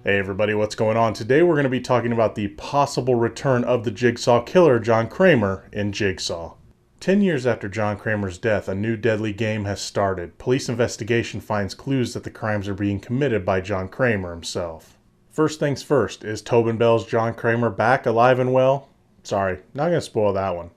Hey everybody, what's going on? Today we're going to be talking about the possible return of the Jigsaw killer, John Kramer, in Jigsaw. 10 years after John Kramer's death, a new deadly game has started. Police investigation finds clues that the crimes are being committed by John Kramer himself. First things first, is Tobin Bell's John Kramer back, alive and well? Sorry, not going to spoil that one.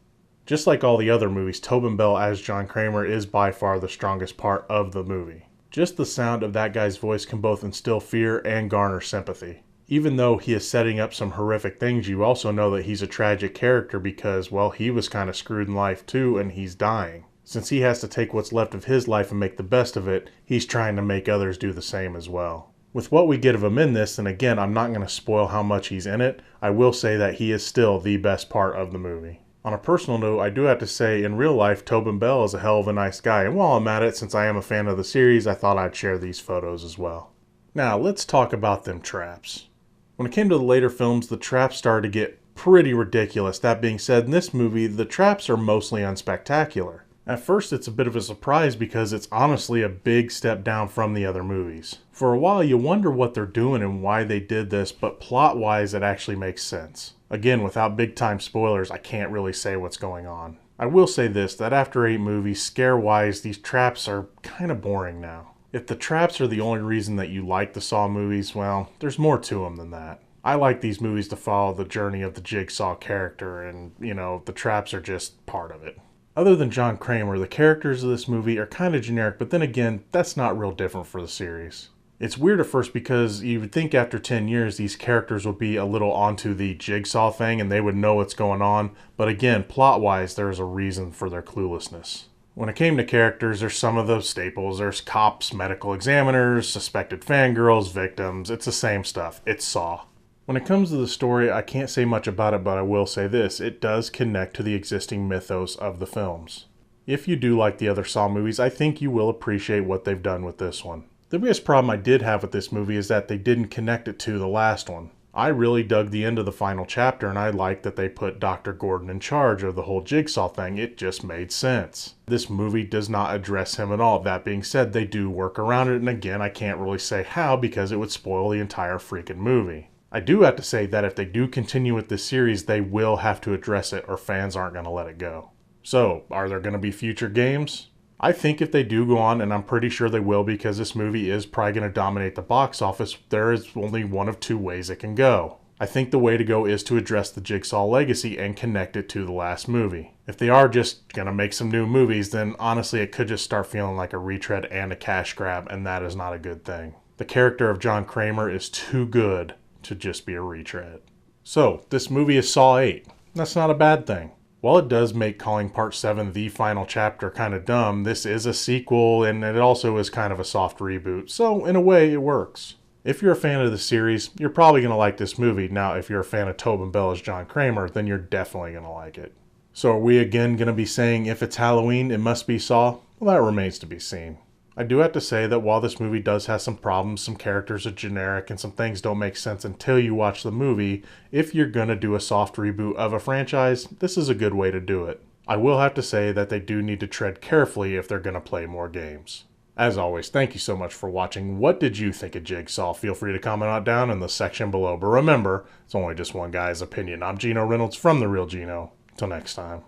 Just like all the other movies, Tobin Bell as John Kramer is by far the strongest part of the movie. Just the sound of that guy's voice can both instill fear and garner sympathy. Even though he is setting up some horrific things, you also know that he's a tragic character because, well, he was kind of screwed in life too, and he's dying. Since he has to take what's left of his life and make the best of it, he's trying to make others do the same as well. With what we get of him in this, and again, I'm not going to spoil how much he's in it, I will say that he is still the best part of the movie. On a personal note, I do have to say, in real life, Tobin Bell is a hell of a nice guy, and while I'm at it, since I am a fan of the series, I thought I'd share these photos as well. Now, let's talk about them traps. When it came to the later films, the traps started to get pretty ridiculous. That being said, in this movie, the traps are mostly unspectacular. At first, it's a bit of a surprise because it's honestly a big step down from the other movies. For a while, you wonder what they're doing and why they did this, but plot-wise, it actually makes sense. Again, without big-time spoilers, I can't really say what's going on. I will say this, that after 8 movies, scare-wise, these traps are kind of boring now. If the traps are the only reason that you like the Saw movies, well, there's more to them than that. I like these movies to follow the journey of the Jigsaw character, and, the traps are just part of it. Other than John Kramer, the characters of this movie are kind of generic, but then again, that's not real different for the series. It's weird at first because you would think after 10 years these characters would be a little onto the Jigsaw thing and they would know what's going on, but again, plot-wise, there's a reason for their cluelessness. When it came to characters, there's some of those staples. There's cops, medical examiners, suspected fangirls, victims. It's the same stuff. It's Saw. When it comes to the story, I can't say much about it, but I will say this. It does connect to the existing mythos of the films. If you do like the other Saw movies, I think you will appreciate what they've done with this one. The biggest problem I did have with this movie is that they didn't connect it to the last one. I really dug the end of the final chapter, and I liked that they put Dr. Gordon in charge of the whole Jigsaw thing. It just made sense. This movie does not address him at all. That being said, they do work around it, and again, I can't really say how because it would spoil the entire freaking movie. I do have to say that if they do continue with this series, they will have to address it or fans aren't going to let it go. So, are there going to be future games? I think if they do go on, and I'm pretty sure they will because this movie is probably going to dominate the box office, there is only one of 2 ways it can go. I think the way to go is to address the Jigsaw legacy and connect it to the last movie. If they are just going to make some new movies, then honestly it could just start feeling like a retread and a cash grab, and that is not a good thing. The character of John Kramer is too good to just be a retread. So, this movie is Saw 8. That's not a bad thing. While it does make calling Part 7 the final chapter kind of dumb, this is a sequel and it also is kind of a soft reboot, so in a way it works. If you're a fan of the series, you're probably going to like this movie. Now, if you're a fan of Tobin Bell as John Kramer, then you're definitely going to like it. So are we again going to be saying if it's Halloween, it must be Saw? Well, that remains to be seen. I do have to say that while this movie does have some problems, some characters are generic, and some things don't make sense until you watch the movie, if you're going to do a soft reboot of a franchise, this is a good way to do it. I will have to say that they do need to tread carefully if they're going to play more games. As always, thank you so much for watching. What did you think of Jigsaw? Feel free to comment on down in the section below, but remember, it's only just one guy's opinion. I'm Gino Reynolds from The Real Gino. Till next time.